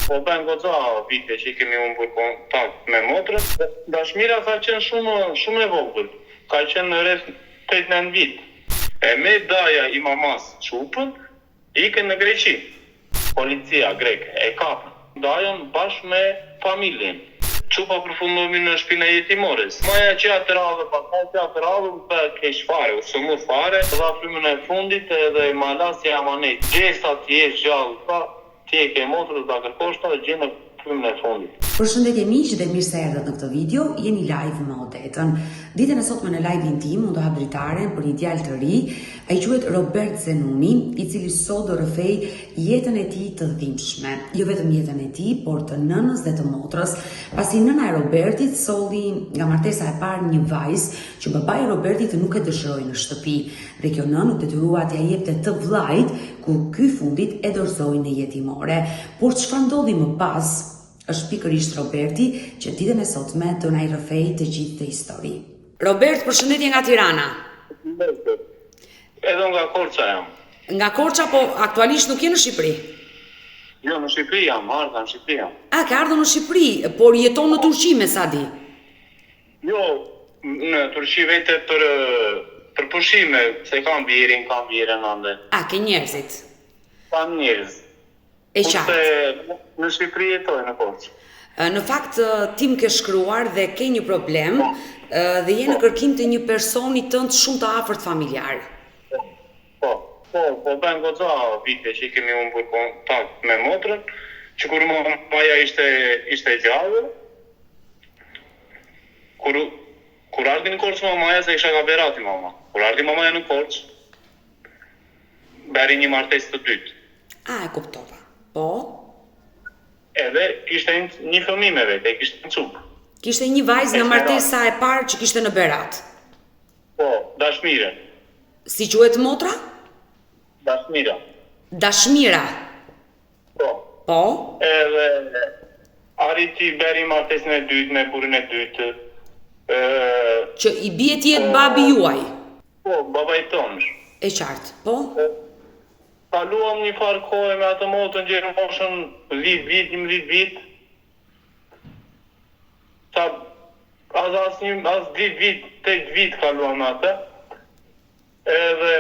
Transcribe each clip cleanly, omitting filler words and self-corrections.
Po bën goxha vite që kemi humbur kontakt me motrën. Dashmira ka qenë shumë e vogël. Ka qenë rreth 8-9 vit. E me daja i mamas çupën, ikën në Greqi. Policia greke e kapën dajon bashkë me familjen. Çupa përfundoi në shtëpinë e jetimores. Maja që atë radhë, pastaj që atë radhë më keq fare, u sëmur fare, dha frymën e fundit edhe i malasi amanet. Gjesa ti je gjallë, pa ti e ke motrën ta kërkosh ta gjë në frymën e fundit. Përshëndetje miq dhe mirë se erdhët në këtë video. Jeni live me Odetën. Ditën e sotme në live-in tim unë do hap dritaren për një djalë të ri. Ai quhet Robert Zenuni, i cili sot do rrëfej jetën e tij të dhimbshme. Jo vetëm jetën e tij, por të nënës dhe të motrës, pasi nëna e Robertit solli nga martesa e parë një vajzë që babai i Robertit nuk e dëshiroi në shtëpi. Dhe kjo nënë u detyrua t'ia jepte të vllajt, ku ky fundit e dorëzoi në jetimore. Por çfarë ndodhi më pas? Është pikërisht Roberti që ditën e sotme do na i rrëfej të gjithë të histori. Robert, përshëndetje nga Tirana. Edhe nga Korça jam. Nga Korça, po aktualisht nuk je në Shqipëri. Jo, në Shqipëri jam, ardha në Shqipëri jam. Ka ardhur në Shqipëri, por jeton në Turqi me sa di. Jo, në Turqi vete për pushime, se kam bjerën ande. Ke njerëzit. Kam njerëz. E qartë. Kurse në Shqipëri jetoj në Korçë. Në fakt, ti më ke shkruar dhe ke një problem dhe je në kërkim të një personi tënd shumë të afërt familjar. Po bën goxha vite që kemi humbur kontakt me motrën, që kur maja ishte gjallë. Kur ardhi në Korçë mamaja, se isha ka berati mama. Kur ardhi mamaja në Korçë, beri një martesë të dytë. E kuptova. Po? Edhe kishte një fëmijë me vete, kishte një cupë. Kishte një vajzë nga martesa e parë që kishte në berat. Po, Dashmira. Si quhet motra? Dashmira. Dashmira. Po? Edhe arriti beri martesën e dytë me burrin e dytë. Që i bie ti e babi juaj? Po, babai tonë. E qartë, po? Kaluam një farë kohë me atë motrën që në moshën 10 vit, 11 vit. As 10 vit, 8 vit kaluam me atë. Edhe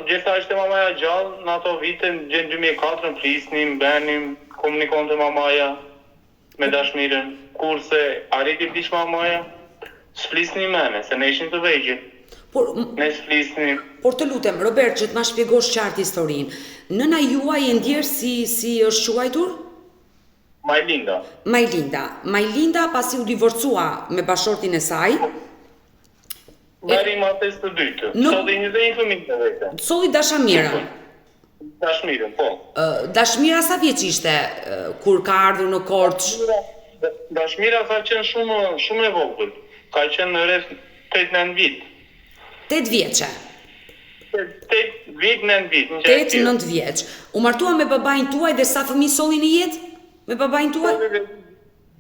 gjitha ishte mamaja gjallë në ato vite, në 2004 flisnim, benim, komunikon të mamaja me Dashmirën. Kurse arriti bish mamaja, s'flisnim mene, se ne ishim të vegjël. Ne s'flisnim. Por të lutem, Robert, që të ma shpjegosh qartë historinë. Nëna juaj e ndjerë si është quajtur? Majlinda. Majlinda pasi u divorcua me bashortin e saj. Beri martesë të dytë. Solli 21 fëmijë të vete. Solli Dashamirën. Dashmirën, po. Dashmira sa vjeç ishte kur ka ardhur në Korçë? Dashmira ka qenë shumë e vogël. Ka qenë rreth 8-9 vit. 8 vjeçe. 8 vit, 9 vit. 8-9 vjeç. U martua me babain tuaj dhe sa fëmijë solli në jetë? Me babain tuaj?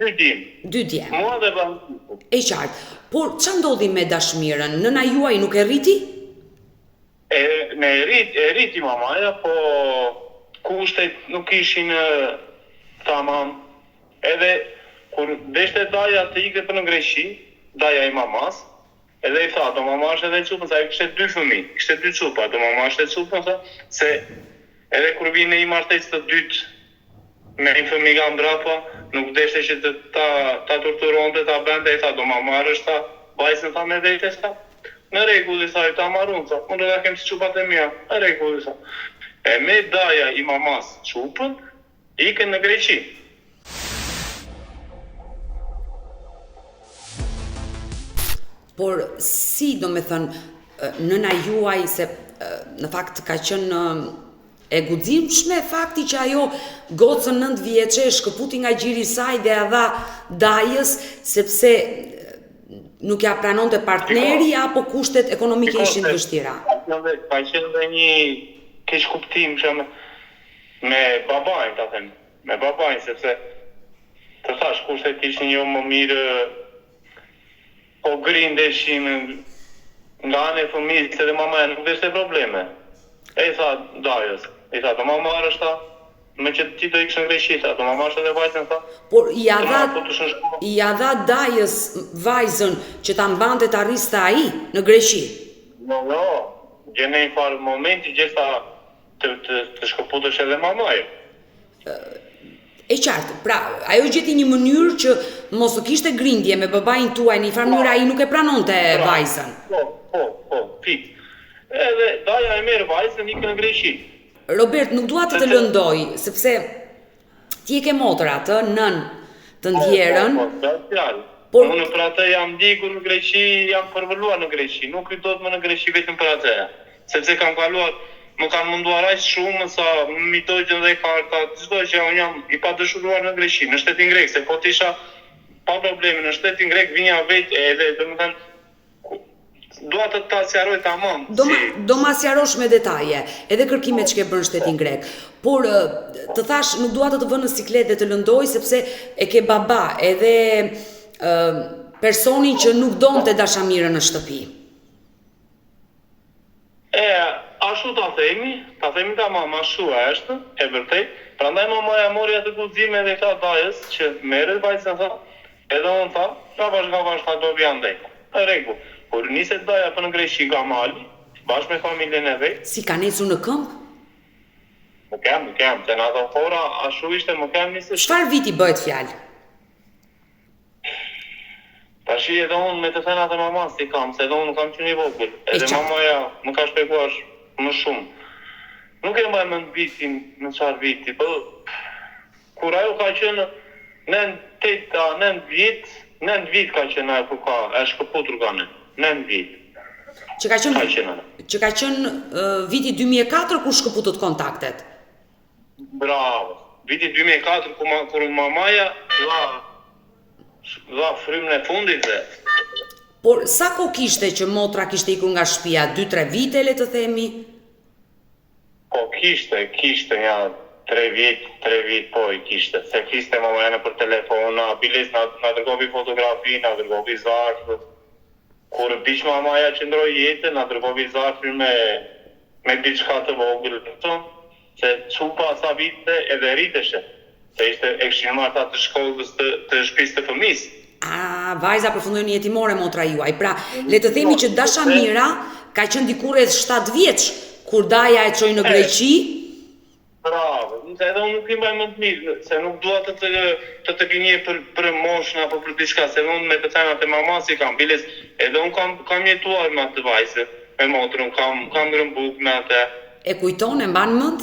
2 djem. 2 djem. Mua dhe babain. E qartë. Por ç'a ndodhi me Dashmirën? Nëna juaj nuk e rriti? E rriti mamaja, po kushtet nuk ishin tamam. Edhe kur deshte daja të ikte për në Greqi, daja i mamas, edhe i tha, do mamash edhe cupën, sa i kishte 2 fëmijë, kishte 2 cupa, do mamash edhe cupën, se edhe kur vine i martesë të dytë me një fëmijë nga mbrapa, nuk deshte që ta torturonte, ta bente, i tha, do mamarësh ta, vajzën tha me vete, sa, në rregull, sa, i ta marun, sa, unë do da kem si cupat e mia, në rregull, sa. E me daja i mamas cupën, ikën në Greqi. Por si, do me thënë, nëna juaj, se në fakt ka qenë e guximshme fakti që ajo gocën 9 vjeçe e shkëputi nga gjiri saj dhe ja dha dajës, sepse nuk ja pranonte partneri apo kushtet ekonomike ishin të vështira. Ka qenë dhe një keq kuptim me babain, ta them, me babain, sepse të thash kushtet ishin jo më mirë. Po grindeshin nga anë e fëmijës, edhe mamaja nuk deshte probleme. E i tha dajës, i tha, do mamarësh ta, me që ti do iksh në Greqi, tha, do mamash edhe vajzën, tha. Por i dha Dajës vajzën që ta mbante të arriste ai në Greqi. Jo, gjene një farë momenti gjitha të shkëputësh edhe mamaje. E qartë, pra, ajo gjeti një mënyrë që mos të kishte grindje me babain tuaj, në një farë mënyrë ai nuk e pranonte vajzën. Po, fik. Edhe Daja e merr vajzën ikën në Greqi. Robert, nuk dua të lëndoj, sepse ti e ke motor atë, nën të ndjerën. Por unë për atë jam ndikur në Greqi, jam përvëlluar në Greqi, nuk i do të më në Greqi vetëm për atë. Sepse kam kaluar, më kanë munduar aq shumë sa mi dojgjën dhe karta, çdo që unë jam i padëshuruar në Greqi, në shtetin grek, se po t'isha pa probleme në shtetin grek, vinja vetë edhe domethënë dua të ta sqaroj tamam. Do ma sqarosh me detaje, edhe kërkimet që ke bërë në shtetin grek. Por të thash, nuk dua të vënë në siklet dhe të lëndoj sepse e ke baba, edhe personin që nuk donte dashamirën në shtëpi. Ashtu ta themi tamam, ashtu është, e vërtet. Prandaj mamaja mori atë guxime edhe tha Dajës që merret vajzën, tha, edhe unë tha, bashkë tha do vi andaj. Rregull. Por niset Daja për në Greqi nga mali, bashkë me familjen e vet. Si ka nesur në këmbë? Më kem, të në ato hora, ashtu ishte, më kem nisë. Çfarë viti bëhet fjalë? Tashi edhe unë me të thënë atë mama si kam, se edhe unë kam qenë i vogël. Edhe mamaja më ka shpjeguar më shumë. Nuk e mbaj mend vitin, në çfarë viti, po kur ajo ka qenë në 9 vit ka qenë ajo ku ka, e shkëputur kanë. 9 vit. Që ka qenë viti 2004 kur shkëputët kontaktet. Bravo. Viti 2004 kur mamaja dha frymën e fundit dhe. Por sa kohë kishte që motra kishte ikur nga shtëpia? 2-3 vite le të themi? Po kishte ja 3 vit po i kishte. Se kishte mamaja për telefon, na biles na dërgovi fotografi, na dërgovi zarf. Kur bish mamaja qëndroi jetën, na dërgovi zarfin me diçka të vogël, se çupa sa vite edhe rriteshe. Se ishte e kishin marrë ata të shkollës të shtëpisë të fëmisë. Vajza përfundoi një jetimore motra juaj. Pra, le të themi që dashamira ka qenë diku rreth 7 vjeç kur Daja e çoi në Greqi. Bravo. Edhe unë nuk i mbaj më të mirë, se nuk dua të gënjej për moshën apo për diçka, se unë me të thënë atë mama si kam biles, edhe unë kam jetuar me atë vajzë, me motrën, kam ngrënë bukë me atë. E kujton, e mban mend?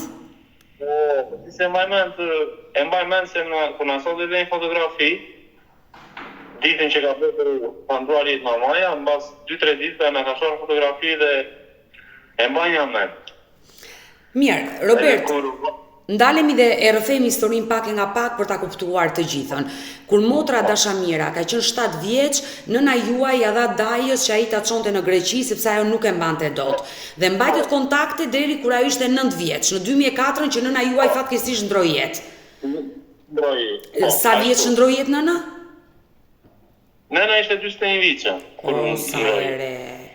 Po, si se e mbaj mend se kur na solli dhe një fotografi, ditën që ka bërë panduar jetë mamaja, mbas 2-3 ditë na ka shohur fotografi dhe e mbajnë mend. Mirë, Robert, ndalemi dhe e rrëfejmë historinë pak e nga pak për ta kuptuar të gjithën. Kur motra dashamira ka qenë 7 vjeç, nëna juaj ja dha Dajës që ai ta çonte në Greqi sepse ajo nuk e mbante dot. Dhe mbajtët kontakte deri kur ajo ishte 9 vjeç, në 2004 që nëna juaj fatkeqësisht ndroi jetë. Sa vjeç ndroi jetë nëna? Nëna ishte 41 vjeçë. Sa ere.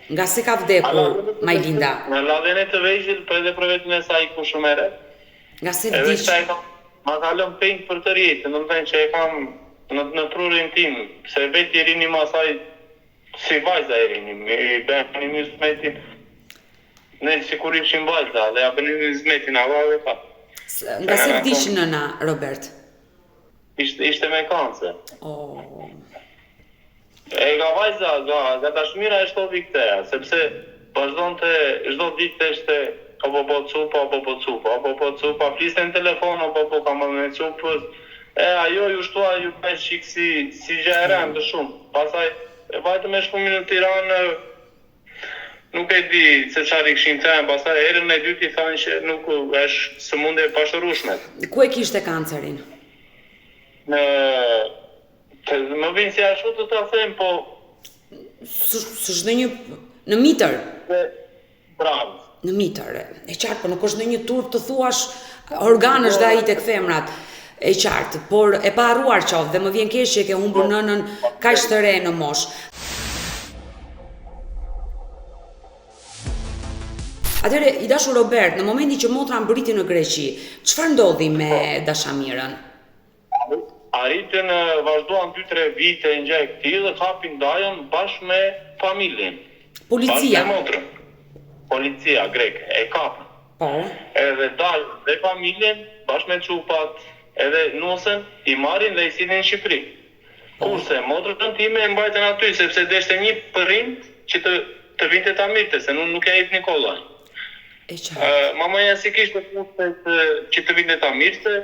Nga se ka vdekur Majlinda? Në ladhen e të vegjël, për edhe për vetën e saj ku shumë ere. Nga se vdiq. Ma ka lëmë penjë për të rjetë, në të që e kam në trurin tim, se vetë i rini ma saj, si vajza i rini, i bënë një zmetin, ne si kur ishim vajza, dhe ja bënë një zmetin, a vajve ka. Nga se vdiq nëna, Robert? Ishte me kancer. E nga vajza, nga dashmira e shtovi këteja, sepse vazhdon të çdo ditë ishte apo po cupa, fliste në telefon, apo ka më në cupës, ajo ju shtua ju bëjt shikë si gjë e rëndë shumë. Pasaj, vajtë me shkumin në Tiranë, nuk e di se çfarë kishin thënë, pastaj herën e dytë i thanë që nuk është sëmundje e pashërueshme. Ku e kishte kancerin? Më vinë si ashtu të ta them, po... S'është në një... në mitër? Bravo. Në mitër, e qartë, po nuk është në një turp të thuash organësh dhe ai tek femrat, e qartë, por e pa harruar qoftë dhe më vjen keq që e ke humbur nënën kaq të re në moshë. Atëre, i dashur Robert, në momentin që motra mbriti në Greqi, çfarë ndodhi me dashamirën? Arritën, vazhduan 2-3 vite në gjë këtij dhe kapin dajën bashkë me familjen. Policia. Bashkë me motrën. Policia greke e kapën. Po. Edhe dajën dhe familjen bashkë me çupat, edhe nusën i marrin dhe i sillin në Shqipëri. Kurse motrën time e mbajtën aty sepse deshte një përrind që të vinte ta mirte, se nuk e jep Nikolaj. E qartë. Mamaja si kishte kushtet që të vinte ta mirte,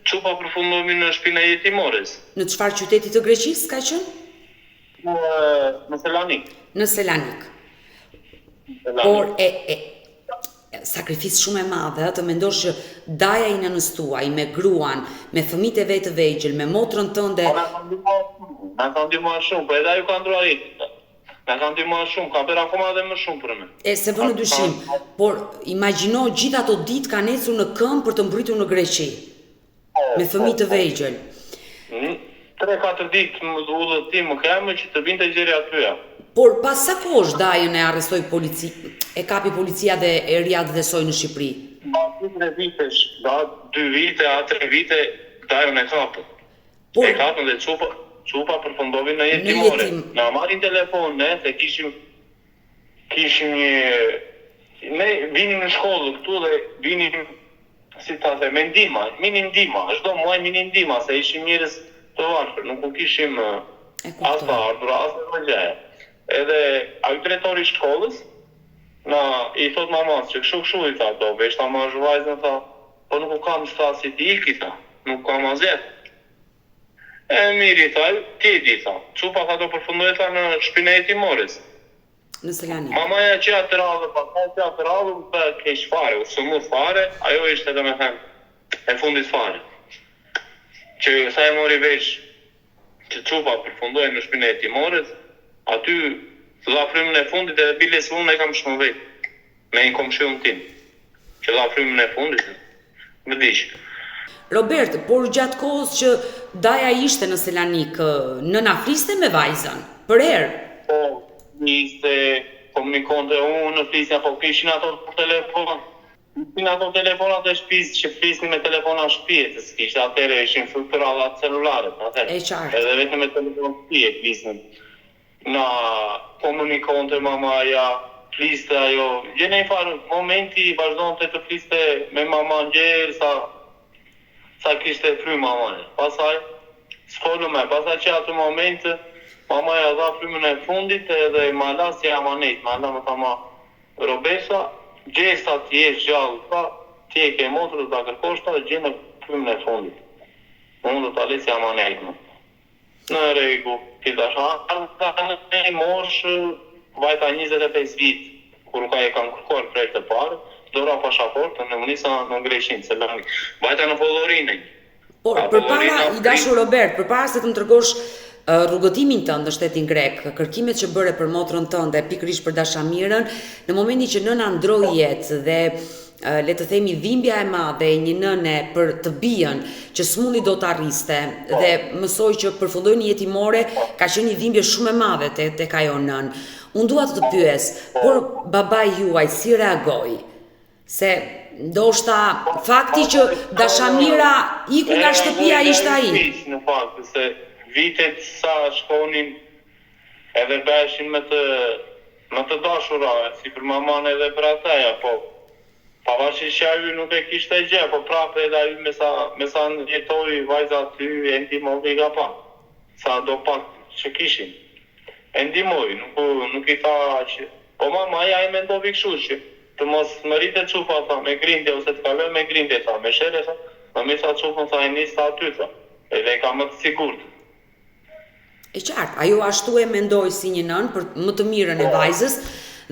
çupa përfundomi në shtëpinë e jetimores. Në çfarë qyteti të Greqisë ka qenë? Në Selanik. Në Selanik. Por sakrificë shumë e madhe, të mendosh që daja i nënës tuaj me gruan, me fëmijët e vet të vegjël, me motrën tënde. Na kanë ndihmuar shumë, po edhe ajo ka ndruar jetën. Na kanë ndihmuar shumë, ka bërë akoma edhe më shumë për më. Se vënë dyshim, por imagjino gjithë ato ditë kanë ecur në këmbë për të mbritur në Greqi. Me fëmijë të vegjël. 3-4 ditë më udhëtim më kemë që të vinte gjëri aty. Por pas sa kohësh dajën e arrestoi e kapi policia dhe e riadhësoi në Shqipëri? Pas 3 vitesh, 2 vite, 3 vite, dajën e kapën. E kapën dhe çupa përfundovi në jetimore. Na marrin telefon, ne se kishim ne vinim në shkollë këtu dhe vinim si ta the, me ndihma, mini ndihma, çdo muaj mini ndihma, se ishim njerëz të varfër, nuk u kishim as të ardhur, as të gjë. Edhe ai drejtori i shkollës i thot mamas që kështu i tha, do vesh ta marrësh vajzën, tha, po nuk u kam stasi ti iki, tha, nuk kam asgjë. Miri, tha, ti di, tha, çupa ka do përfundoi tha në shtëpinë e jetimores. Në Selanik. Mamaja që atë radhë, pastaj që atë radhë, më keq fare, u sumu fare, ajo ishte domethënë e fundit fare. Që sa e mori vesh që çupa përfundoi në shtëpinë e jetimores, aty dha frymën e fundit edhe biles unë e kam shumë vetë me një komshiun tim që dha frymën e fundit më dish. Robert, por gjatë kohës që daja ishte në Selanik, nëna fliste me vajzën, për herë? Po, niste, komunikonte unë, flisja, po kishin ato telefon. Kishin ato telefonat e shtëpisë që flisnin me telefona shtëpisë, kishte atëherë ishin filtrallat celularet, atëherë. E qartë. Edhe vetëm me telefon shtëpie flisnin. Na komunikonte mamaja, fliste ajo. Gjene i farë momenti vazhdonte të fliste me mama njerë, sa kishte fry mamaja. Pasaj, s'follu me, pasaj që atë moment, mamaja dha frymën e fundit edhe ma la si amanet, ma la më tama Robesa, gjesta ti e gjallë, pa, ti e ke motrës da kërkoshta dhe gjene frymën e fundit. Unë do t'ale si amanet më. Në regu, ti në mosh vajta 25 vit, kur ka e kam kërkuar prej të parë, dora pashaportën në munisa në Greqinë, se vajta në Pollorinë. Por, përpara, i dashur Robert, përpara se të më tregosh rrugëtimin tënd në shtetin grek, kërkimet që bëre për motrën tënde, pikërisht për dashamirën, në momentin që nëna ndroi jetë dhe le të themi dhimbja e madhe e një nëne për të bijën që s'mundi do të arriste dhe mësoj që përfundoi në jetimore, ka qenë një dhimbje shumë e madhe tek ajo nën. Unë dua të pyes, por babai juaj si reagoi? Se ndoshta fakti që dashamira iku nga shtëpia ishte ai. Në fakt, se vitet sa shkonin edhe beshin me të dashura, si për maman edhe për ataja, po pavarësisht që ajo nuk e kishte gjë, po prapë edhe ajo me sa jetoi vajza aty e ndihmoi nga pak. Sa do pak që kishin. E ndihmoi, nuk i tha që po mamaja e mendoi kështu që të mos më rritet çupa tha me grindje ose të kaloj me grindje tha, me shere tha, më misa çupën tha e nista aty tha. Edhe ka më të sigurt. E qartë, ajo ashtu e mendoi si një nën për më të mirën e vajzës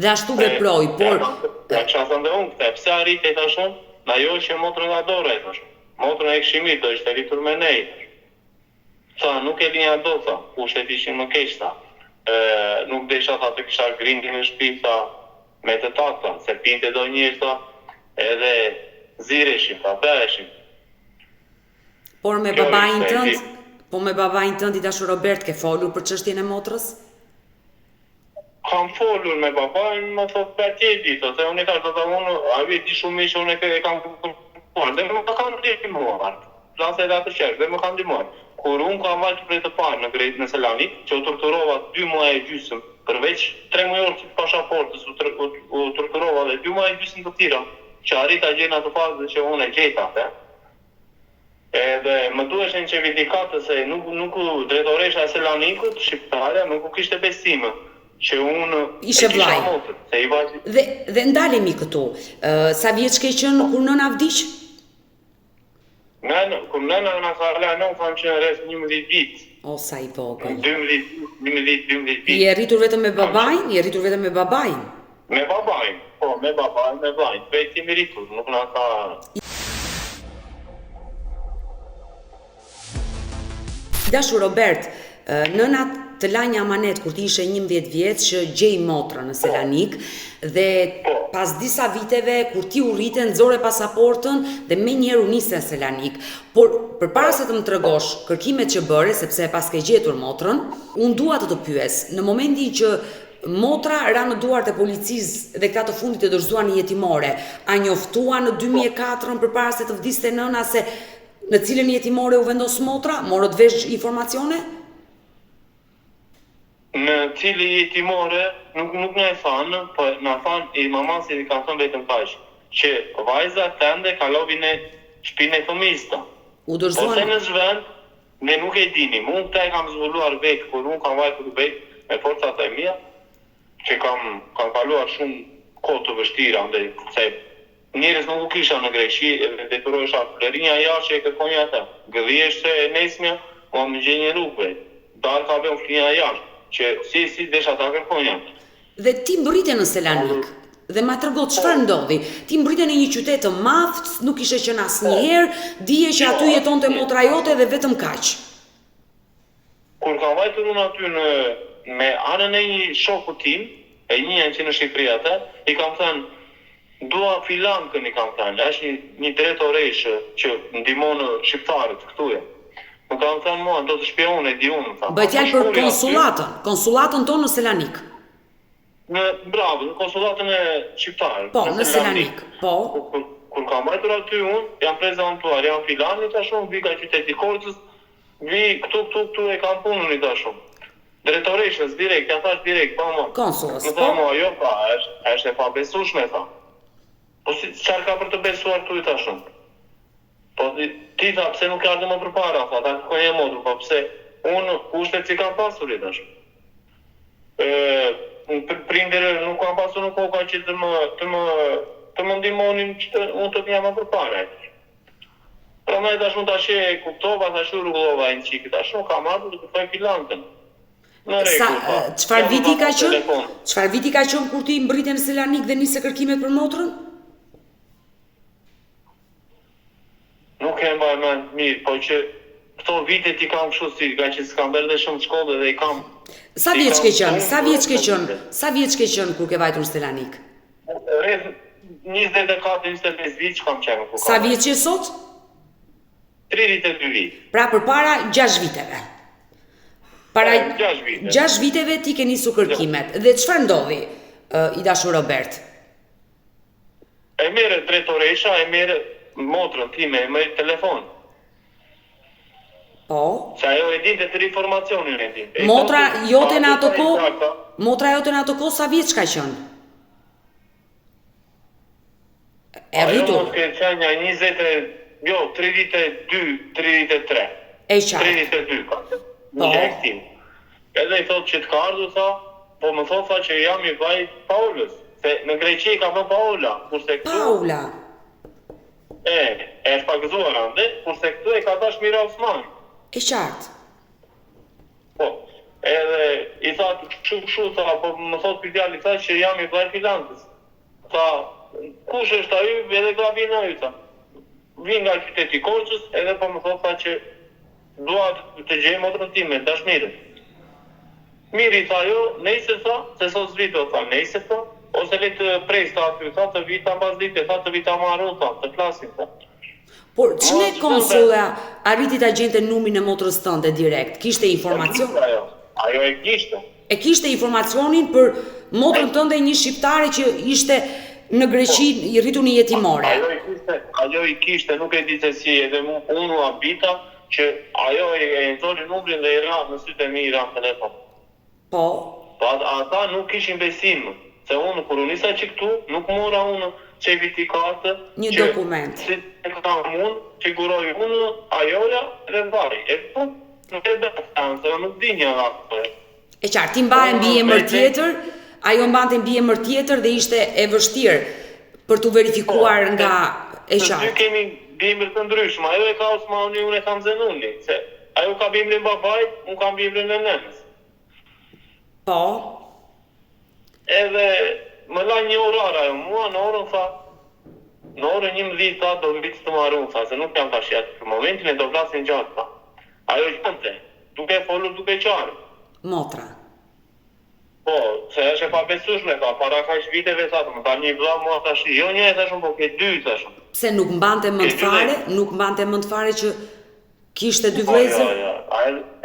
dhe ashtu veproi, por ja çasën dhe unë, pse arritej tashun? Na jo që motrën nga dora e thash. Motrën e kishimit do ishte rritur me nej. Tha, nuk e linja do tha, kushtet ishin më keq tha. Nuk desha tha të kisha grindin në shtëpi tha me të takta, se pinte do njërë tha, edhe zireshim tha, beheshim. Por me babain tënd i dashur Robert ke folur për çështjen e motrës? kam folur me babain, më thot për atje e ditë, se unë i thash të unë, a vi di shumë që unë e kam kërkuar, dhe më kanë ndihmuar. Plase edhe atë qerë, dhe më kanë ndihmuar. Kur unë kam vajtë për të parë në Selanik, që u torturova 2 muaj e gjysmë, përveç 3 mujor që pashaportës, u torturova dhe 2 muaj e gjysmë të tira, që arrita gjena të fazë që unë e gjeta atë. Edhe më duheshin që vindikate se nuk drejtoresha e Selanikut, shqiptare, nuk u kishte besime. Që unë ishe vllai. Dhe ndalemi këtu. Sa vjeç ke qenë kur nëna vdiq? Kur nëna na ka lënë, kam qenë rreth 11 vit. O sa i vogël. 12 vit. Je rritur vetëm me babain? Me babain, po, me babain, me vllain. Vetë jemi rritur, nuk na ka. Dashur Robert, nëna të la një amanet kur ti ishe 11 vjeç që gjej motrën në Selanik dhe pas disa viteve kur ti u rrite nxore pasaportën dhe me njerë u nise në Selanik. Por përpara se të më tregosh kërkimet që bëre, sepse pas ke gjetur motrën, unë dua të pyes, në momentin që motra ra në duart e policisë dhe këta të fundit e dorëzuan një jetimore, a njoftua në 2004 përpara se të vdiste nëna se në cilën jetimore u vendos motra, morët vesh informacione? Në cili jetimore nuk në e thanë, po në thanë i mamasi i kanë thënë vetëm kaq, që vajza tende kalovi në shpinë e fëmijës. Ose në zhvend, ne nuk e dinim. Unë këta e kam zbuluar vetë, kur unë kam vajtur vetë me forcat e mia, që kam kaluar shumë kohë të vështira, se njerëz nuk u kisha në Greqi, e detyrohesha plerinja jashtë që e kërkonja ata. Gëdhjesht e nesmja, më gjej një rrugë, dalë ka bëjmë flinja jashtë. Që si desha ta kërkonja. Dhe ti mbrite në Selanik, dhe ma tërgo çfarë ndodhi. Ti mbrite në një qytet të madh, nuk ishe qenë asnjëherë, dije që aty jetonte motra jote dhe vetëm kaq. Kur kam vajtur unë aty me anën e një shoku tim, e një që në Shqipëri atë, i kam thënë, dua filankën i kam thënë, është një drejtoreshë që ndihmon shqiptarët këtu. Më kam thënë mua, do të shpjone, di unë. Bëhet fjalë për konsullatën tonë në Selanik. Bravo, në konsullatën e shqiptarë. Po, në Selanik, po. Kur kam vajtur aty unë, jam prezentuar, jam filani të shumë, vi ka qyteti Korçës, vi këtu e kam punën i të shumë. Drejtoreshës, direkt, ja thash direkt, pa mua. Konsullës, po. Më tha mua, jo, pa, është e pa besueshme, tha. Po si çfarë ka për të besuar tu i ta shumë? Po ti tha, pse nuk ardhe më përpara, tha, ta kërkoj e modu, po pse unë kushtet që kam pasur i tash. Prindere nuk kam pasur në koka që të më ndihmonin që unë të t'jam më përpara. Pra me tash unë tash e kuptova, tash u rrullova e në qikë, tash unë kam ardhur të kërkoj filantën. Çfarë viti ka qenë? Çfarë viti ka qenë kur ti mbrite në Selanik dhe nise kërkimet për motrën? Nuk e mbaj me mirë, po që këto vitet i kam kështu si, nga që s'kam bërë dhe shumë shkollë dhe i kam... Sa vjeç ke qenë kur ke vajtur në Selanik? Rreth 24-25 vit që kam qenë. Sa vjeç je sot? 32 vit. Pra përpara 6 viteve. Para 6 viteve ti ke nisur kërkimet. Dhe çfarë ndodhi, i dashur Robert? E merre drejtoresha, e merre motrën time, e merre telefon. Po? Se ajo e dinte të informacionin e dinte. Motra jote në ato kohë sa vjeç ka qenë? E rritur? Ajo mos ke qenë 32-33. E qartë. 32 ka. Në eksim. Edhe i thot që të ka ardhur, tha, po më thot tha që jam i vaj Paulës. Se në Greqi ka bën Paula, kurse këtu... Paula? E shpagëzuar ande, kurse këtu e ka dash Mira Osman. E qartë. Po, edhe i tha kështu, tha, po më thot për djali, tha që jam i vaj filantës. Tha, kush është ai, edhe ka vinë ai, tha. Vinë nga qyteti Korçës, edhe po më thot tha që dua të gjej motrën time, dashmirë. Miri tha jo, nejse tha, se sot zvitë, tha, nejse tha, ose le të prejs ta aty, tha, të vita mbas dite, tha, të vita marru, tha, të flasin, tha. Por ç'ne konsulla arriti ta gjente numin e motrës tënde direkt? Kishte informacion? Ajo e kishte. E kishte informacionin për motrën tënde një shqiptare që ishte në Greqi i rritur një jetimore. Ajo i kishte, nuk e di se si, edhe unë u habita që ajo e nxori numrin dhe i ra në sytë e mi i ra në telefon. Po. Ata nuk kishin besim, se unë kur unë isa që këtu, nuk mora unë certifikate, një dokument. Si e kam unë, figuroj unë, ajoja dhe vaj. E po, nuk e besan, se nuk di një atë. E qartë, ti mbaje mbi emër tjetër, ajo mbante mbi emër tjetër dhe ishte e vështirë për të verifikuar nga e qartë. Ne kemi bimër të ndryshme, ajo e ka Osmani, unë e kam Zenuni, se ajo ka bimrin babait, unë kam bimrin e nënës. Po. Edhe më la një orar ajo, mua në orën tha, në orën 11 tha do mbitë të marun, tha, se nuk jam tash jetë, për momentin e do vlasin gjatë, tha. Ajo gjante, duke folur, duke qarë. Motra. Po, se është e pabesueshme, ka para kaq viteve sa më tha një vëlla mua tash, jo një e thashun, po ke dy thashun. Pse nuk mbante mend fare, që kishte dy vëllezër? Jo,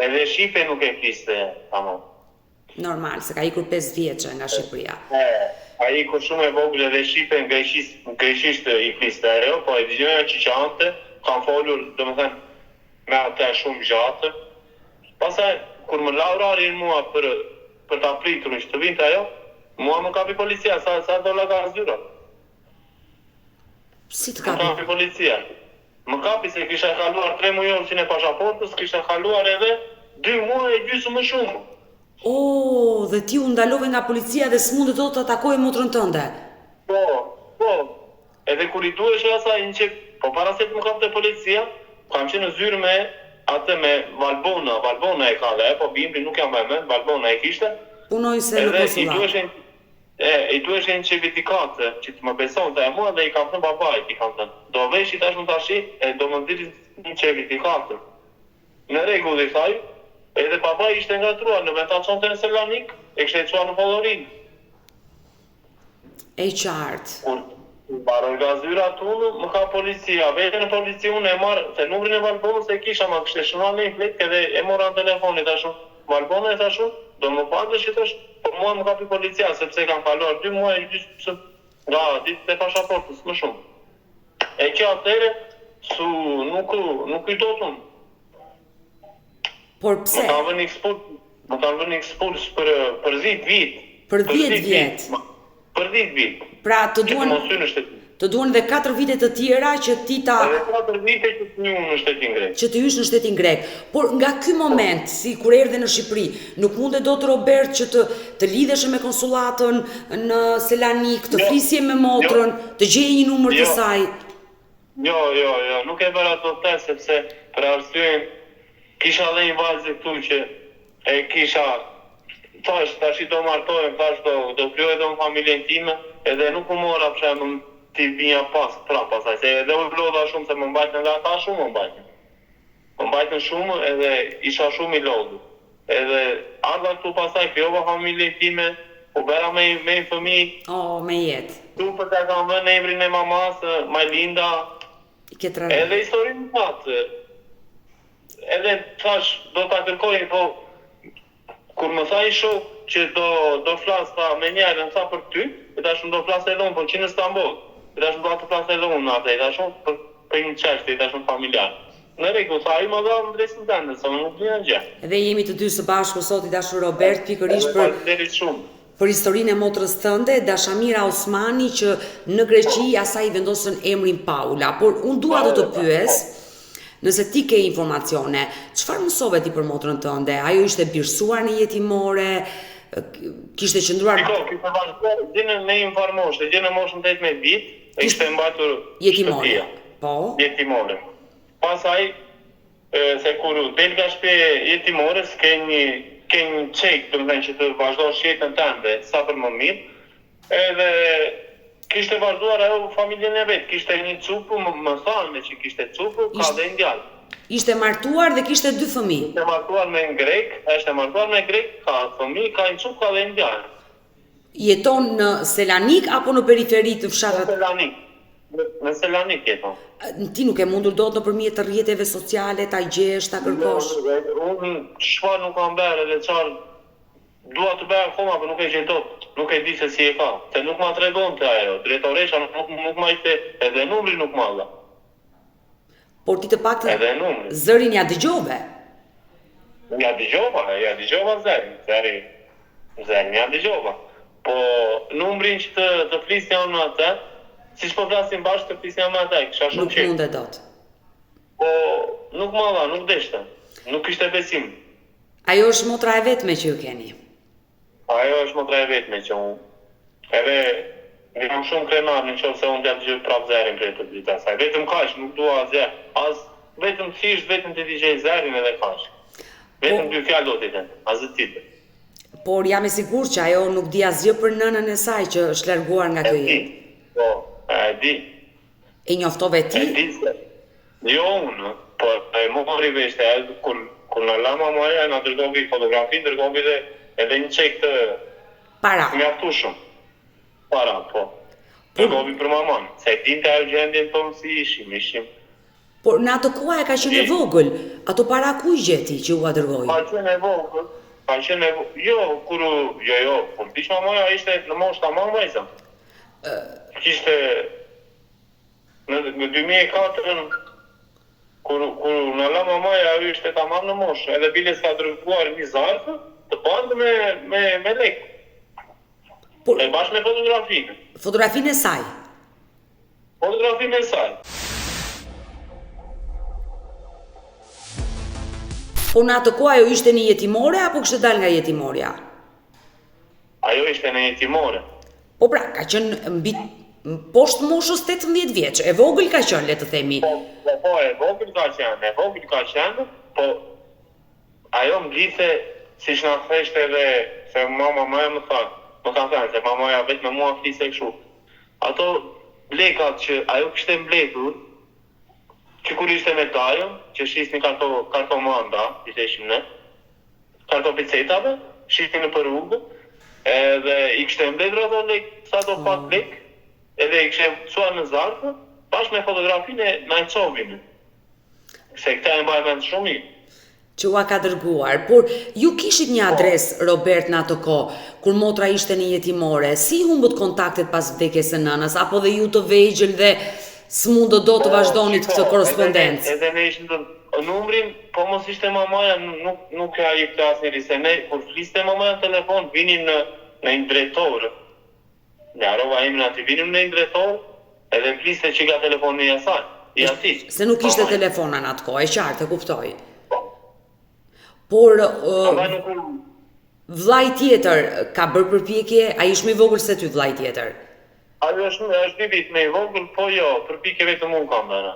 edhe shipe nuk e kishte, tamam. Normal, se ka ikur 5 vjeçë nga Shqipëria. Ai ikur shumë e vogël edhe shipe në greqisht i kishte ajo, po e dëgjoja që qante, kanë folur, domethënë, me atë shumë gjatë. Pastaj kur më la orarin mua për ta pritur që të vinte ajo, mua më kapi policia, sa do la ka zyra. Si të kapi? Më kapi policia. Më kapi se kisha kaluar 3 mujorshin e pasaportës, kisha kaluar edhe 2 muaj e gjysmë më shumë. Dhe ti u ndalove nga policia dhe s'munde do të atakoj motrën tënde. Po. Edhe kur i duhesh asaj që po para se të më kapte policia, kam qenë në zyrë me atë me Valbona e ka dhe, po bimbri nuk jam vajmen, Valbona e kishte. Punoj se në konsulat. I duheshin certifikate që të më beson të e mua dhe i kam thënë babait, i kam thënë. Do vesh i tash më tashi e do më ndirin një certifikate. Në rregull i thaj, edhe babai ishte ngatruar në ventacion të në Selanik, e kishte e qua në Pollorin. E qartë. Kur baroj nga zyra tunë, më ka policia, vete në polici unë e marë, se numrin e Valbonës e kisha, ma kështë e shënuar në inflet, edhe e mora në telefonit, tashu, Valbona e tashu, do më padë që tash, por mua më kapi policia, sepse kam kaluar 2 muaj e gjysmë nga ditë e pasaportës, më shumë. E që atëre, nuk i do tunë. Por pse? Më kanë vënë ekspuls për 10 vit. Për 10 vjet? Për 10 vit. Pra të duan dhe 4 vite të tjera që ti ta... Edhe 4 vite që të një në shtetin grek. Që të hysh në shtetin grek. Por nga ky moment, si kur erdhe në Shqipëri, nuk mundet do të Robert që të lidheshe me konsulatën në Selanik, të flisje me motrën, të gjej një numër të saj? Jo, nuk e bëra të të sepse për arsyen kisha dhe një vazë këtu që e kisha tash i do martohem, tash do kryoj dhe në familjen time, edhe nuk u mora për shemë t'i vinja pasaj, se edhe u lodha shumë, se më mbajtën nga ta shumë më mbajtën. Më mbajtën shumë edhe isha shumë i lodhë. Edhe ardha këtu pasaj, kryova familjen time, u bera me i fëmi. Me jetë. Tu për të kam vënë emrin e mamas, Majlinda, edhe historinë patë. Edhe tash do t'a kërkojnë, po kur më tha i shok që do flas me njerën sa për ty, e tash do flas edhe unë, por që në Istanbul, e tash do të flas edhe unë atë, e tash për një çështje, e tash familjar. Në rregull, sa ai më dha në drejtën tënde, se unë nuk vjen gjë. Edhe jemi të dy së bashku sot i dashur Robert, pikërisht për historinë e motrës tënde, Dashamira Osmani që në Greqi asaj vendosën emrin Paula, por unë dua do të pyes. Nëse ti ke informacione, çfarë mësove ti për motrën tënde? Ajo ishte birsuar në jetimore, kishte qëndruar... Kishte vazhduar, gjenë me informosh, dhe gjenë moshën 18 vit, e ishte mbajtur jetimore. Po? Jetimore. Pasaj, se kur del nga shtëpia jetimores, ke një çek, domethënë që të vazhdosh jetën tënde sa për më mirë, edhe kishte vazhduar ajo familjen e vet, kishte një cupu, më thanë që kishte cupu, ka dhe ndjallë. Ishte martuar dhe kishte 2 fëmijë. Ishte martuar me grek, ka fëmijë, ka një cup, ka dhe ndjallë. Jeton në Selanik apo në periferi të fshatrat? Në Selanik jeton. Ti nuk e mundur do të nëpërmjet të rrjeteve sociale, ta gjesh, ta kërkosh? Unë çfarë nuk kam bërë, edhe çfarë dua të bëj akoma, por nuk e gjej dot. Nuk e di se si e ka. Se nuk ma tregonte ajo. Drejtoresha nuk ma ishte edhe numri nuk ma dha. Por ti të paktën Edhe numri. zërin ja dëgjove. Ja dëgjova zërin, ja dëgjova. Po numrin që të flisja unë atë, si po flasim bashkë të flisja me atë, kisha shumë Nuk qejf. mundet dot. Po nuk ma dha, nuk deshte. Nuk kishte besim. Ajo është motra e vetme që ju keni. Ajo është motra e vetme që unë. Edhe jam shumë krenar në qoftë se unë t'jam të gjithë prapë zërin për të ditë asaj. Vetëm kaq, nuk dua asgjë. As vetëm thjesht vetëm të digjej zërin edhe kaq. Vetëm dy fjalë do t'i them, as të tjetër. Por jam e sigurt që ajo nuk di asgjë për nënën e saj që është larguar nga kjo jetë. Po, e di. E njoftove E ti? di se. Jo unë, po e mori vesh e kur në la mamaja na dërgovi fotografi, dërgovi dhe edhe një çek të Para. mjaftueshëm. Para, po. Dërgovi për maman, se e dinte ajo gjendjen tonë si ishim. Por në atë kohë e ka qenë e vogël. Ato para ku i gjeti që u a dërgoi? Ka qenë e vogël. Jo, kur dish mamaja ishte në moshë tamam vajza. Kishte në 2004 kur në la mamaja ajo ishte tamam në moshë, edhe bile s'ka dërguar një zarfë të bandë me lek. Por E bashkë me fotografinë. fotografinë e saj. Fotografinë e saj. Po në atë kohë ajo ishte një jetimore apo kishte dalë nga jetimorja? Ajo ishte në jetimore. Po pra, ka qenë mbi poshtë moshës 18 vjeç. E vogël ka qenë, le të themi. Po, e vogël ka qenë, po ajo më gjithë siç na theshte edhe se mamaja më ka thënë se mamaja vetë me mua fliste kështu. Ato blekat që ajo kishte mbledhur, që kur ishte me dajën, që shisni karto manda, i theshim ne, karto picetave, shisni në për rrugë, edhe i kishte mbledhur ato lek, sa do pak lek, edhe i kishte mësuar në zarfë, bashkë me fotografinë e Najcovinë. Se këta e mbaj vend shumë mirë. Që ua ka dërguar, por ju kishit një adres, Robert, në ato kohë, kur motra ishte një jetimore, si humbët kontaktet pas vdekjes së nënës, apo dhe ju të vegjël dhe s'mundo do të vazhdonit këtë korrespondencë? Edhe ne ishim të numrin, po mos ishte mamaja, nuk ja i flasniri, se ne, kur fliste mamaja në telefon, vinin në një drejtor, në arova imi në aty, vinin në një drejtor, edhe fliste që ka telefonin i asaj, i ati. Se nuk ishte telefona në atë kohë, e qartë, e kuptoj. Por vllai tjetër ka bërë përpjekje, ai është më i vogël se ty vllai tjetër. Ajo është 2 vite më i vogël, po jo, përpjekje vetëm unë kam bërë.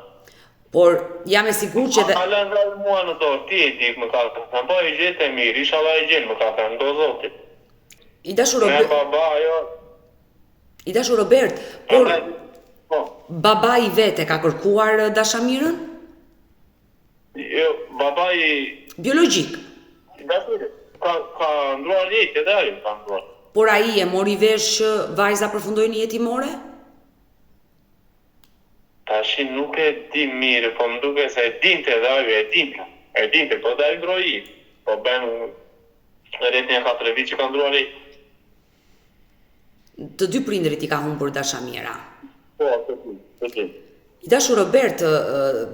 Por jam e sigurt që A lënë dhe mua në dorë, ti e di më ka thënë, po e gjetë e mirë, inshallah e gjenë më ka thënë, do zotit. I dashur Me Robert, baba, jo, i dashur Robert, por po, baba i vetë ka kërkuar dashamirën? jo, baba i Biologjik. ka ndruar jetë edhe ajo ka ndruar. Por ai e mori vesh që vajza përfundoi në jetimore? Tashi nuk e di mirë, po më duke se e dinte dhe ajo e dinte, po dhe e ndroi. Po ben rreth një 4 vite që ka ndruar jetë. Të dy prindrit i ka humbur dashamira. Po, të di. I dashur Robert,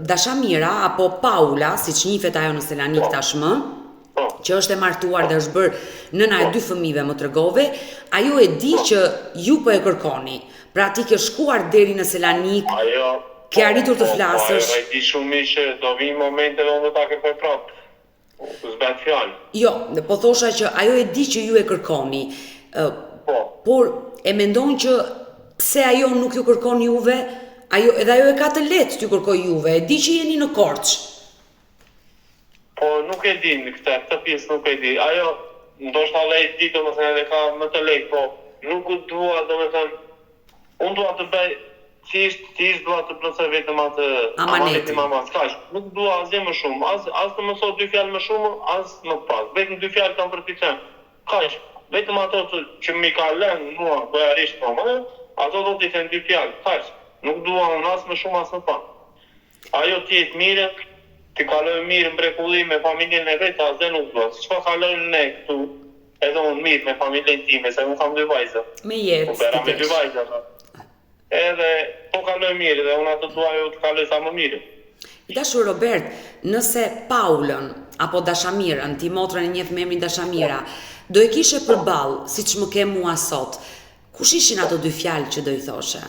dashamira apo Paula, siç njihet ajo në Selanik tashmë, që është e martuar dhe është bërë nëna e 2 fëmijëve, më tregove, ajo e di që ju po e kërkoni. Pra ti ke shkuar deri në Selanik, ke arritur të flasësh. Ajo e di shumë që do vinë momente dhe unë do ta kërkoj prapë. S'bet fjalë. Jo, po thosha që ajo e di që ju e kërkoni. Por e mendon që pse ajo nuk ju kërkon juve, edhe ajo e ka të lehtë t'ju kërkoj juve, e di që jeni në Korç. Po nuk e di në këtë pjesë nuk e di. Ajo ndoshta e di domethënë edhe ka më të lehtë, po nuk u dua domethënë unë dua të bëj thjesht dua të plotësoj vetëm atë amanetin mamas. Kaq, nuk dua asgjë më shumë, as të mësoj 2 fjalë më shumë, as më pak. Vetëm 2 fjalë kam për t'i thënë. Kaq, vetëm ato që mi ka lënë mua gojarisht mama, ato do t'i them 2 fjalë. Kaq, nuk dua unë as më shumë as më pak. Ajo ti jetë mirë, ti kaloj mirë mrekulli me familjen e vetë, asgjë nuk dua. Siç po kalojmë ne këtu, edhe unë mirë me familjen time, se unë kam 2 vajza. Me jetë, Unë bera me 2 vajza. Edhe po kaloj mirë dhe unë atë dua ju të kaloj sa më mirë. Dashur Robert, nëse Paulën apo Dashamirën, ti motrën e njeh me emrin Dashamira, do e kishe përballë, siç më ke mua sot, kush ishin ato 2 fjalë që do i thoshe?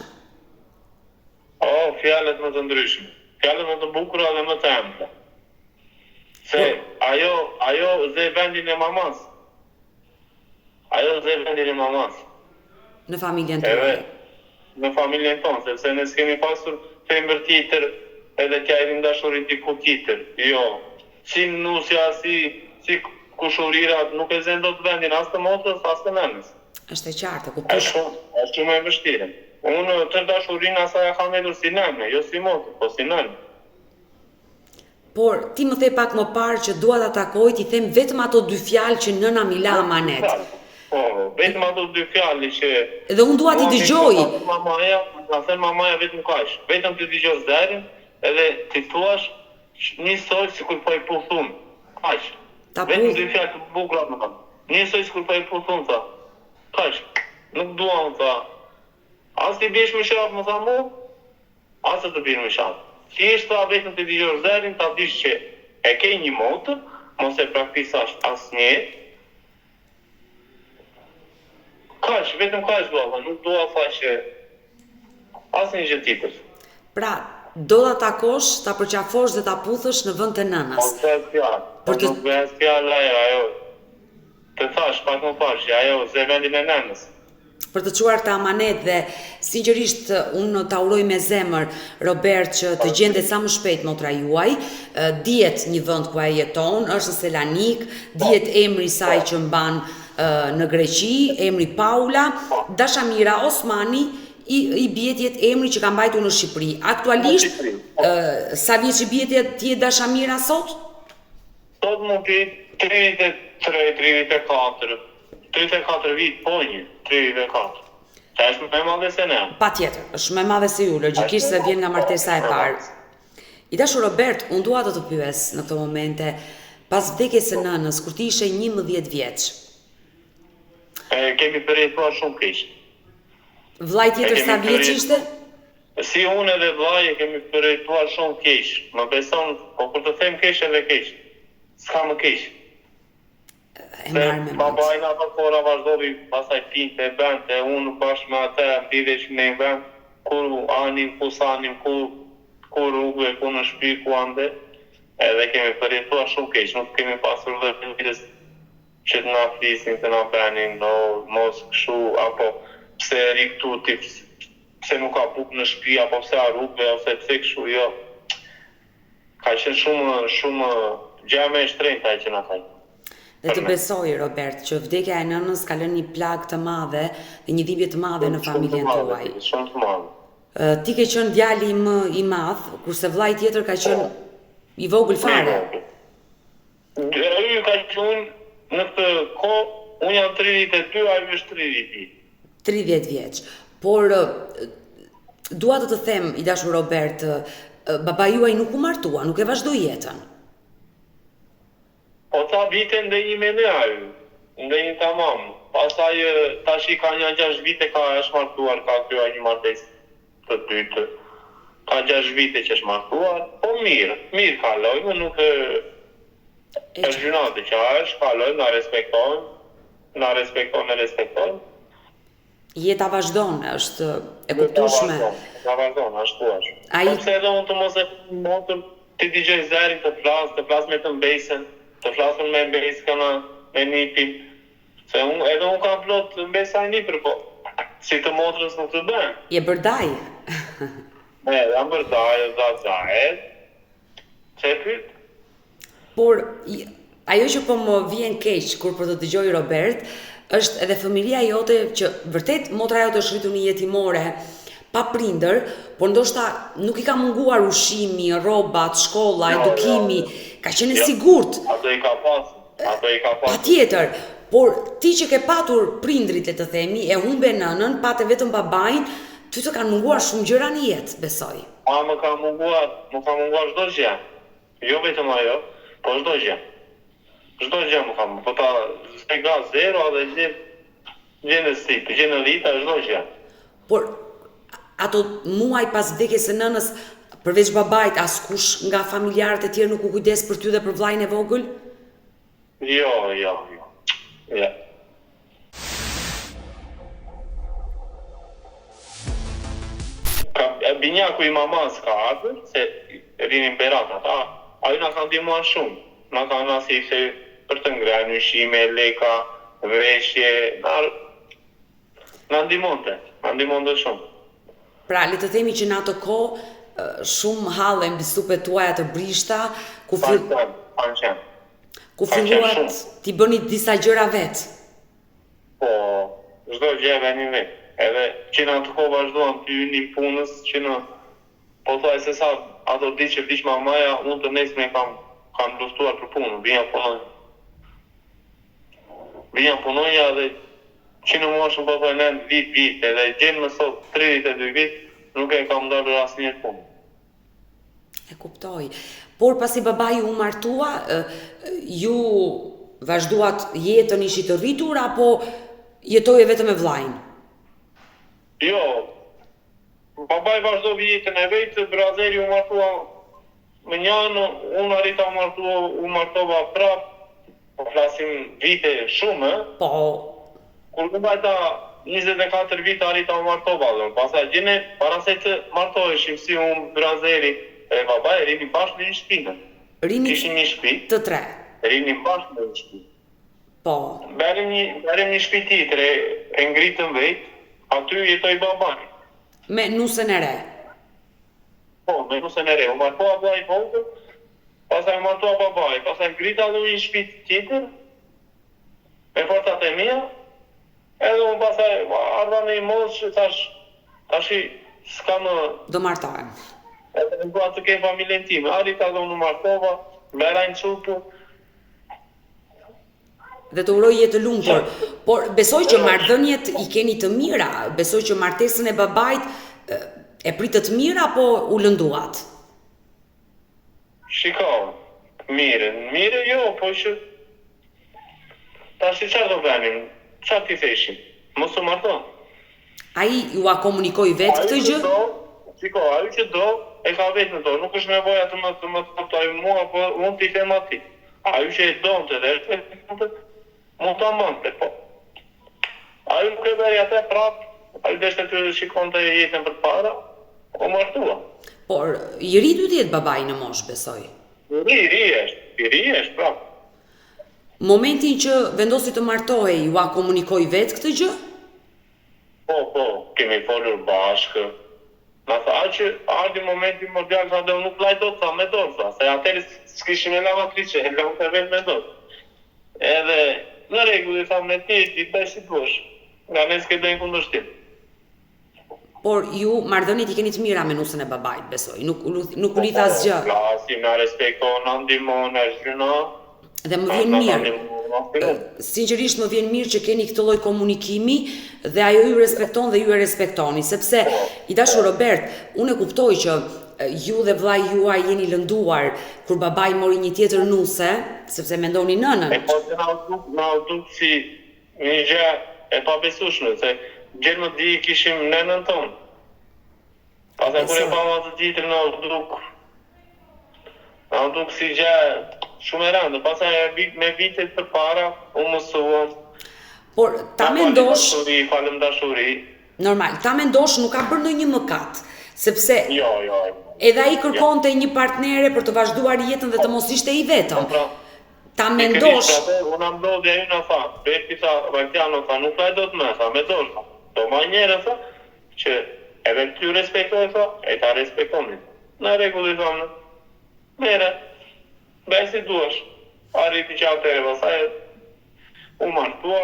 Fjalët më të ndryshme. Fjalët më të bukura dhe më të ëmbla. Se ajo zë vendin e mamas. Ajo zë vendin e mamas. Në familjen tuaj. Në familjen tonë, sepse ne s'kemi pasur femër tjetër edhe t'ja i dashurin diku tjetër. Jo. Si nusja, si kushurirat, nuk e zën dot vendin as të motrës, as të nënës. Është e qartë, kuptoj. Është shumë e vështirë. Unë të dashurinë asaj kam hedhur si nënë, jo si motrë, po si nënë. Por ti më the pak më parë që dua ta takoj, ti them vetëm ato 2 fjalë që nëna mi la amanet. Po, vetëm ato 2 fjalë që dhe unë dua ti dëgjoj. Na thën mamaja vetëm kaq. Vetëm ti dëgjosh zërin, edhe ti thuash njësoj sikur po i puthun. Kaq. Vetëm 2 fjalë të bukura më kanë. Njësoj sikur po i puthun tha. Kaq. Nuk duam tha. As ti biesh më shaf, më tha mu, as të biesh më shaf. Thjesht tha vetëm ti dëgjosh zërin, ta dish që e ke një motër, mos e praktisosh asnjë. Kaq, vetëm kaq dua, nuk dua faqe asnjë gjë tjetër. Pra, do ta takosh, ta përqafosh dhe ta puthësh në vend të nënës. Po çfarë fjalë? Nuk bëhet fjalë ajo. Të thash pak më parë, ajo zë vendin e nënës. Për të çuar të amanet dhe sinqerisht unë ta uroj me zemër Robert që të gjendet sa më shpejt motra juaj, dihet një vend ku ai jeton, është në Selanik, dihet emri i saj që mban në Greqi, emri Paula, Dashamira Osmani i bjetjet emri që ka mbajtur në Shqipëri. Aktualisht sa vjeç i bjetjet ti e Dashamira sot? Sot më ke 34 vit, po një, 34. Ta është më madhe se ne. Patjetër, është më madhe se ju, logjikisht se vjen nga martesa e parë. I dashur Robert, unë dua të pyes në këto momente, pas vdekjes së nënës, kur ti ishe 11 vjeç. Kemi përjetuar shumë keq. Vllai tjetër sa vjeç ishte? Si unë edhe vllai kemi përjetuar shumë keq. Më beson, po kur të them keq edhe keq. S'ka më keq. Babai nga përkora vazhdoi pasaj pinte, bente, unë bashkë me atë mbidesh në vend, kur anim, ku sanim, ku rrugë, ku në shtëpi, ku ande, edhe kemi përjetuar shumë keq, nuk kemi pasur dhe vitës që të na flisin, të na bënin, mos kështu, apo pse ri këtu, pse nuk ka bukë në shtëpi, apo pse a rrugë, ose pse kështu, jo. Ka qenë shumë gjame e shtrenjta që na thajnë. Dhe të besoj, Robert, që vdekja e nënës ka lënë një plagë të madhe dhe një dhimbje të madhe në familjen tuaj. Shumë të madhe. Ti ke qenë djali më i madh, kurse vllai tjetër ka qenë i vogël fare. Ai ka qenë në këtë kohë, unë jam 32, ai është 30. 30 vjeç. Por dua të them, i dashur Robert, baba juaj nuk u martua, nuk e vazhdoi jetën. Po ta vite ndëjime në aju, ndëjim tamam. Pasaj tash i ka një 6 vite ka është martuar, ka kryer një martesë të dytë. Ka 6 vite që është martuar, po mirë kaloj, nuk është gjunate që është, kaloj, na respektojnë. Jeta vazhdon, është e kuptueshme. Jeta vazhdon, ashtu është. Po pse edhe unë të mos e motër, ti dëgjoj zërin të flas me të mbesën, të flasën me mbeskëna, me nipin, se unë kam plot mbesa e nipër, po si të motrës nuk të bën. Je bërdaj. Jam bërdaj, zahet, që e pyet? Por, ajo që po më vjen keq kur po të dëgjoj Robert, është edhe familja jote që vërtet motra jote është rritur një jetimore pa prindër, por ndoshta nuk i ka munguar ushqimi, rrobat, shkolla, edukimi, ka qenë e sigurt. Ato i ka pasur. Patjetër, por ti që ke patur prindrit, le të themi, e humbe nënën, pate vetëm babain, ty të kanë munguar shumë gjëra në jetë, besoj. Më ka munguar çdo gjë. Jo vetëm ajo, po çdo gjë. çdo gjë më kam, po ta zega zero edhe gjenë sip, gjenë vita, çdo gjë. Por ato muaj pas vdekjes së nënës, përveç babait, askush nga familjarët e tjerë nuk u kujdes për ty dhe për vllajën e vogël? Jo. Binjaku i mamas ka ardhur, se rinin Berat ata, ajo na kanë ndihmuar shumë. Na kanë asiste për të ngrënë ushqime, leka, veshje, na ndihmonte shumë. Pra, le të themi që në ato kohë shumë halle mbi supet tuaja të brishta, ku filluat t'i bëni disa gjëra vetë. Po, çdo gjë veni vetë. Edhe që në atë kohë vazhduan të hynin punës, që në po thaj se sa ato ditë që vdiq mamaja, unë të nesme kam luftuar për punë, Binja punonja dhe që në moshën po thaj 9 vit, edhe gjenë më sot 32 vit, nuk e kam ndarë asnjëherë punë. E kuptoj. Por pasi babai u martua, ju vazhduat jetën, ishit të rritur apo jetoje vetëm me vllajën? Jo, babai vazhdoi jetën e vetë, brazeri u martua me njënë, unë arrita u martova prap, po flasim vite shumë, Po. Kur u bajta 24 vite arrita u martova, pastaj gjene, para se të martoheshim si unë brazeri e babai, rini bashkë në një shtëpi. Kishim një shtëpi. Të tre. Rini bashkë në një shtëpi. Po. Berem një shtëpi tjetër, e ngritëm vetë. Aty jetoj babai. Me nusën e re? Po, me nusën e re. U martua babai vogël, pastaj u martua babai, pastaj ngrita dhe një shtëpi tjetër, me forcat e mia, edhe unë pastaj ardha në një moshë që tash s'ka më... Do martohem. Edhe në dua të ke familjen time. Arrita dhe unë u martova, merajnë çupu. Dhe të uroj jetë lumtur. Por besoj që marrëdhëniet i keni të mira, besoj që martesën e babait e pritët mirë apo u lënduat? Shiko, mire jo, po që tash çfarë do bënim? Çfarë ti theshim? Mos u marto. Ai ju a komunikoi vetë këtë gjë? Shiko, ajo që do e ka vetë në do, nuk është nevoja të më thotaj mua, po unë t'i them atij. Ajo që e donte dhe mund ta mënte, po. Ajo nuk e bëri atë prap, ajo deshte të shikonte jetën për para, o martua. Por, i ri duhet jetë babai në moshë, besoj. I ri është, prap. Momentin që vendosi të martohej, ju a komunikoi vetë këtë gjë? Po, kemi folur bashkë. Na tha që ardhi momenti mondial sa do nuk laj dot sa me dorë, sa se atëherë s'kishim e lavatriçe, e lavëm të vetë me dorë. Edhe në rregull i thamë ne ti bëj si dush. Nga ne s'ke dojnë kundërshtim. Por ju marrëdhëniet i keni të mira me nusën e babait, besoj. Nuk u lidh asgjë. Flasim, na respekton, na ndihmon, na zgjënon. Dhe më vjen mirë. Sinqerisht më vjen mirë që keni këtë lloj komunikimi dhe ajo ju respekton dhe ju e respektoni, sepse i dashur Robert, unë e kuptoj që ju dhe vllai juaj jeni lënduar kur babai mori një tjetër nuse, sepse mendoni nënën. E po se na duk si një gjë e pabesueshme, se gjerë më di kishim nënën tonë. Pastaj kur e pam atë tjetër na duk si gjë shumë e rëndë, pastaj me vitet përpara u mësuam. Por ta mendosh, falem dashuri. Normal, ta mendosh nuk ka bërë ndonjë mëkat, sepse Jo. edhe ai kërkonte një partnere për të vazhduar jetën dhe të mos ishte i vetëm. Ta mendosh. Unë ndodhi ai na tha, Beti tha, Valtiano tha, nuk ai do të më tha, me dorë tha. Do ma njëre tha, që edhe ty respektoj tha, e ta respektoni. Në rregull i thamë, mere, bëj si duash. Arriti që atëre, pastaj u martua,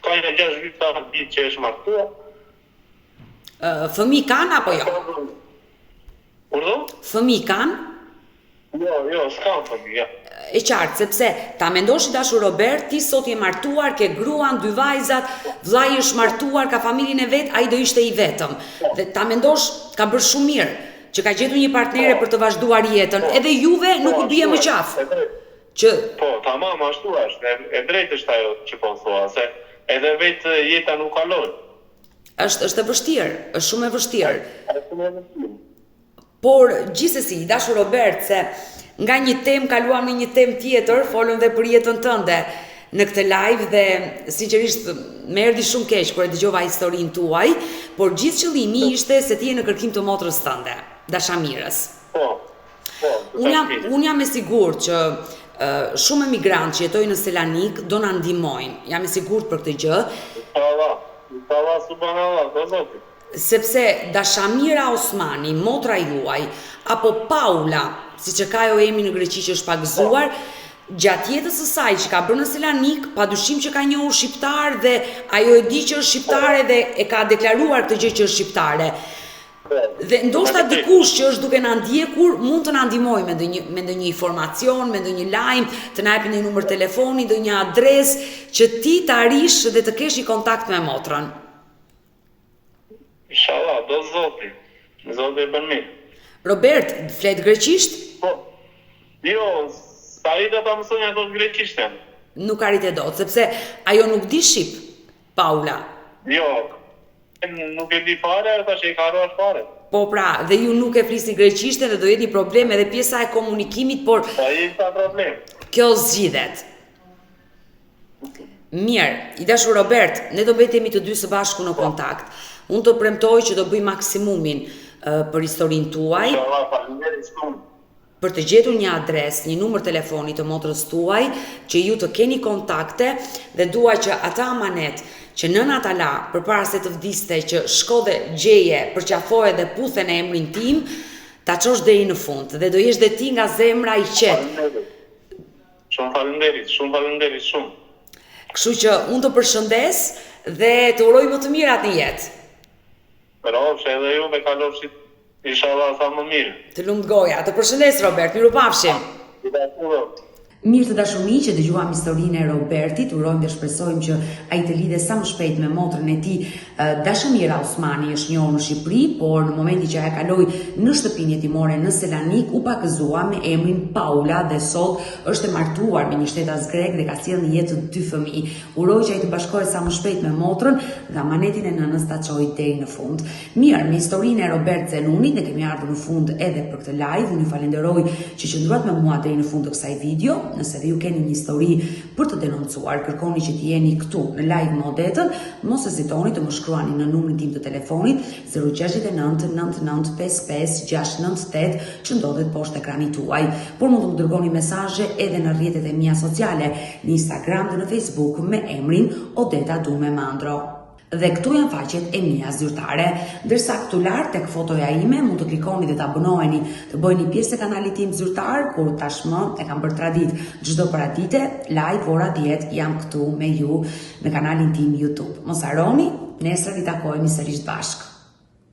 ka një 6 vite ditë që është martua. Fëmijë kanë apo jo? Urdo? Fëmijë kanë? Jo, s'kam fëmijë. E qartë, sepse ta mendosh i dashur Robert, ti sot je martuar, ke gruan, 2 vajzat, vllai është martuar, ka familjen e vet, ai do ishte i vetëm. Dhe ta mendosh, ka bërë shumë mirë, që ka gjetur një partnere për të vazhduar jetën, edhe juve nuk u bie më qafë. Po, tamam, ashtu është, e drejtë është ajo që po thua, se edhe vetë jeta nuk kalon. Është e vështirë, është shumë e vështirë. Është shumë e vështirë. Por gjithsesi, dashur Robert, se nga një temë kaluam në një temë tjetër, folëm dhe për jetën tënde në këtë live dhe sinqerisht më erdhi shumë keq kur e dëgjova historinë tuaj, por gjithë qëllimi ishte se ti je në kërkim të motrës tënde, dashamirës. Po. Unë jam e sigurt që shumë emigrantë që jetojnë në Selanik do na ndihmojnë. Jam e sigurt për këtë gjë. Inshallah, subhanallah, do zoti. Sepse Dashamira Osmani, motra juaj, apo Paula, siç e ka ajo emri në Greqi që është pak gëzuar, gjatë jetës së saj që ka bërë në Selanik, padyshim që ka njohur shqiptar dhe ajo e di që është shqiptare dhe e ka deklaruar këtë gjë që është shqiptare. Dhe ndoshta dikush që është duke na ndjekur mund të na ndihmojë me ndonjë informacion, me ndonjë lajm, të na japë një numër telefoni, ndonjë adresë që ti të arrish dhe të kesh një kontakt me motrën. Inshallah, do zoti. Zoti e bën mirë. Robert, flet greqisht? Po. Jo, sa i do ta mësonja ato greqishten. Nuk arrit e dot, sepse ajo nuk di shqip, Paula. Jo. Nuk e di fare, tash e ka harruar fare. Po pra, dhe ju nuk e flisni greqishten dhe do jetë një problem edhe pjesa e komunikimit, por Po ai ka problem. kjo zgjidhet. Mirë, i dashur Robert, ne do mbetemi të dy së bashku në kontakt. Unë të premtoj që do bëj maksimumin për historinë tuaj. Inshallah, faleminderit shumë. Për të gjetur një adresë, një numër telefoni të motrës tuaj, që ju të keni kontakte dhe dua që ata amanet që nëna ta la përpara se të vdiste që shko dhe gjeje, përqafoje dhe puthe në emrin tim, ta çosh deri në fund dhe do jesh dhe ti nga zemra i qetë. Shumë faleminderit, shumë. Kështu që unë të përshëndes dhe të uroj më të mirat në jetë. Që edhe ju me kalofshit, inshallah sa më mirë. Të lumt goja. Të përshëndes Robert, mirupafshim. Mirë të dashur miq, që dëgjuam historinë e Robertit, urojmë dhe shpresojmë që ai të lidhet sa më shpejt me motrën e tij. Dashamira Osmani është njohur në Shqipëri, por në momentin që ajo kaloi në shtëpinë jetimore në Selanik, u pakëzua me emrin Paula dhe sot është e martuar me një shtetas grek dhe ka sjellë në jetë 2 fëmijë. Uroj që ai të bashkohet sa më shpejt me motrën dhe amanetin e nënës ta çojë deri në fund. Mirë, me historinë e Robert Zenunit ne kemi ardhur në fund edhe për këtë live. Unë ju falenderoj që qëndruat me mua deri në fund të kësaj video. Nëse dhe ju keni një histori për të denoncuar, kërkoni që të jeni këtu në live modetën, mos hezitoni të më shkruani në numrin tim të telefonit 069 99 55 698 që ndodhet poshtë ekranit tuaj. Por mund të më dërgoni mesazhe edhe në rrjetet e mia sociale, në Instagram dhe në Facebook me emrin Odeta Dume Mandro. Dhe këtu janë faqet e mia zyrtare. Ndërsa këtu lart tek fotoja ime mund të klikoni dhe të abonoheni, të bëheni pjesë e kanalit tim zyrtar, kur tashmë e kam bërë tradit çdo paradite, live ora 10 jam këtu me ju në kanalin tim YouTube. Mos harroni, nesër i takojmë sërish bashkë.